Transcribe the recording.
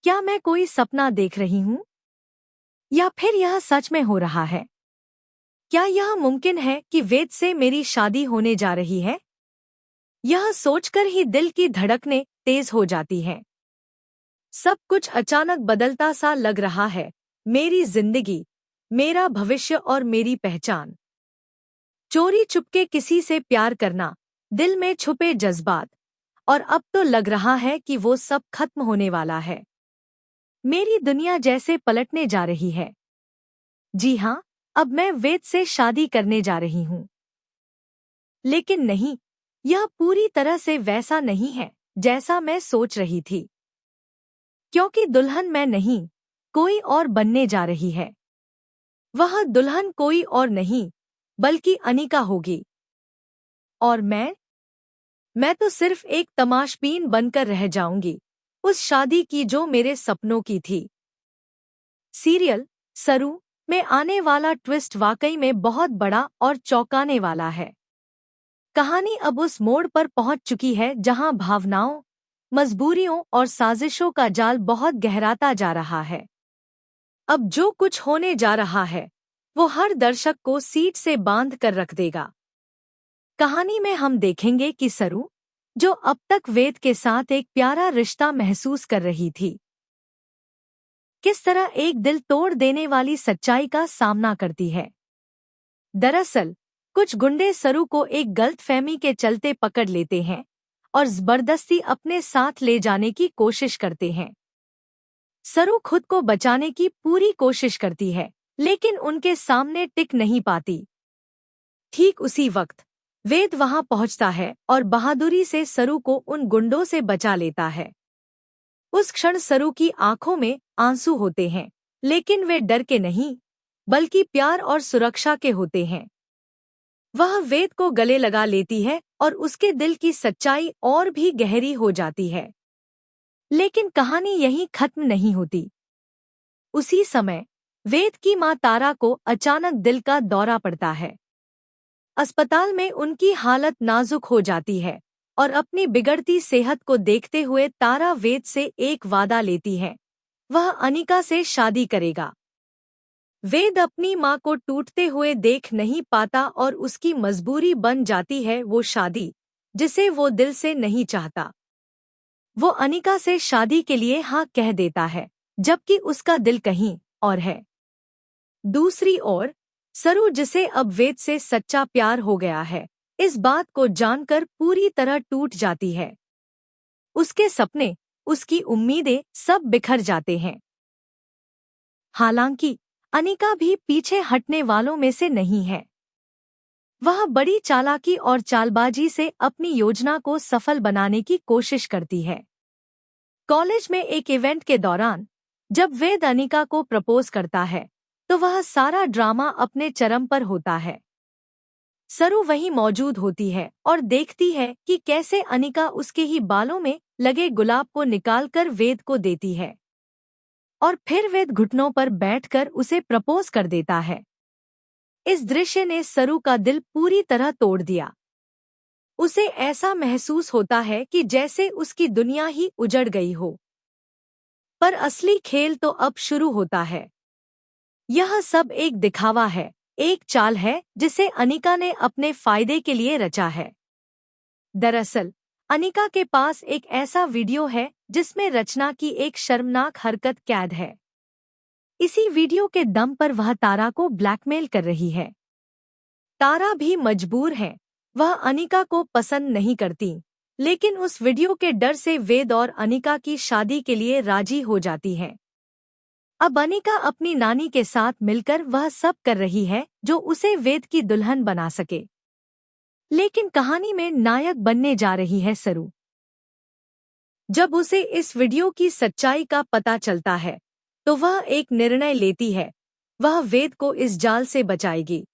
क्या मैं कोई सपना देख रही हूँ या फिर यह सच में हो रहा है? क्या यह मुमकिन है कि वेद से मेरी शादी होने जा रही है? यह सोचकर ही दिल की धड़कनें तेज हो जाती हैं। सब कुछ अचानक बदलता सा लग रहा है। मेरी जिंदगी, मेरा भविष्य और मेरी पहचान। चोरी चुपके किसी से प्यार करना, दिल में छुपे जज्बात, और अब तो लग रहा है कि वो सब खत्म होने वाला है। मेरी दुनिया जैसे पलटने जा रही है। जी हाँ, अब मैं वेद से शादी करने जा रही हूँ। लेकिन नहीं, यह पूरी तरह से वैसा नहीं है जैसा मैं सोच रही थी। क्योंकि दुल्हन मैं नहीं, कोई और बनने जा रही है। वह दुल्हन कोई और नहीं, बल्कि अनिका होगी। और मैं तो सिर्फ एक तमाशबीन बनकर रह जाऊंगी, उस शादी की जो मेरे सपनों की थी। सीरियल सरू में आने वाला ट्विस्ट वाकई में बहुत बड़ा और चौंकाने वाला है। कहानी अब उस मोड़ पर पहुंच चुकी है जहां भावनाओं, मजबूरियों और साजिशों का जाल बहुत गहराता जा रहा है। अब जो कुछ होने जा रहा है वो हर दर्शक को सीट से बांध कर रख देगा। कहानी में हम देखेंगे कि सरू, जो अब तक वेद के साथ एक प्यारा रिश्ता महसूस कर रही थी, किस तरह एक दिल तोड़ देने वाली सच्चाई का सामना करती है। दरअसल कुछ गुंडे सरू को एक गलतफहमी के चलते पकड़ लेते हैं और जबरदस्ती अपने साथ ले जाने की कोशिश करते हैं। सरू खुद को बचाने की पूरी कोशिश करती है, लेकिन उनके सामने टिक नहीं पाती। ठीक उसी वक्त वेद वहां पहुंचता है और बहादुरी से सरू को उन गुंडों से बचा लेता है। उस क्षण सरू की आंखों में आंसू होते हैं, लेकिन वे डर के नहीं, बल्कि प्यार और सुरक्षा के होते हैं। वह वेद को गले लगा लेती है और उसके दिल की सच्चाई और भी गहरी हो जाती है। लेकिन कहानी यहीं खत्म नहीं होती। उसी समय वेद की मां तारा को अचानक दिल का दौरा पड़ता है। अस्पताल में उनकी हालत नाजुक हो जाती है और अपनी बिगड़ती सेहत को देखते हुए तारा वेद से एक वादा लेती है, वह अनिका से शादी करेगा। वेद अपनी मां को टूटते हुए देख नहीं पाता और उसकी मजबूरी बन जाती है वो शादी जिसे वो दिल से नहीं चाहता। वो अनिका से शादी के लिए हाँ कह देता है, जबकि उसका दिल कहीं और है। दूसरी ओर सरू, जिसे अब वेद से सच्चा प्यार हो गया है, इस बात को जानकर पूरी तरह टूट जाती है। उसके सपने, उसकी उम्मीदें सब बिखर जाते हैं। हालांकि अनिका भी पीछे हटने वालों में से नहीं है। वह बड़ी चालाकी और चालबाजी से अपनी योजना को सफल बनाने की कोशिश करती है। कॉलेज में एक इवेंट के दौरान जब वेद अनिका को प्रपोज करता है, तो वह सारा ड्रामा अपने चरम पर होता है। सरू वहीं मौजूद होती है और देखती है कि कैसे अनिका उसके ही बालों में लगे गुलाब को निकालकर वेद को देती है, और फिर वेद घुटनों पर बैठकर उसे प्रपोज कर देता है। इस दृश्य ने सरू का दिल पूरी तरह तोड़ दिया। उसे ऐसा महसूस होता है कि जैसे उसकी दुनिया ही उजड़ गई हो। पर असली खेल तो अब शुरू होता है। यह सब एक दिखावा है, एक चाल है जिसे अनिका ने अपने फायदे के लिए रचा है। दरअसल अनिका के पास एक ऐसा वीडियो है जिसमें रचना की एक शर्मनाक हरकत कैद है। इसी वीडियो के दम पर वह तारा को ब्लैकमेल कर रही है। तारा भी मजबूर है, वह अनिका को पसंद नहीं करती, लेकिन उस वीडियो के डर से वेद और अनिका की शादी के लिए राजी हो जाती है। अब अनिका अपनी नानी के साथ मिलकर वह सब कर रही है जो उसे वेद की दुल्हन बना सके। लेकिन कहानी में नायक बनने जा रही है सरू। जब उसे इस वीडियो की सच्चाई का पता चलता है, तो वह एक निर्णय लेती है, वह वेद को इस जाल से बचाएगी।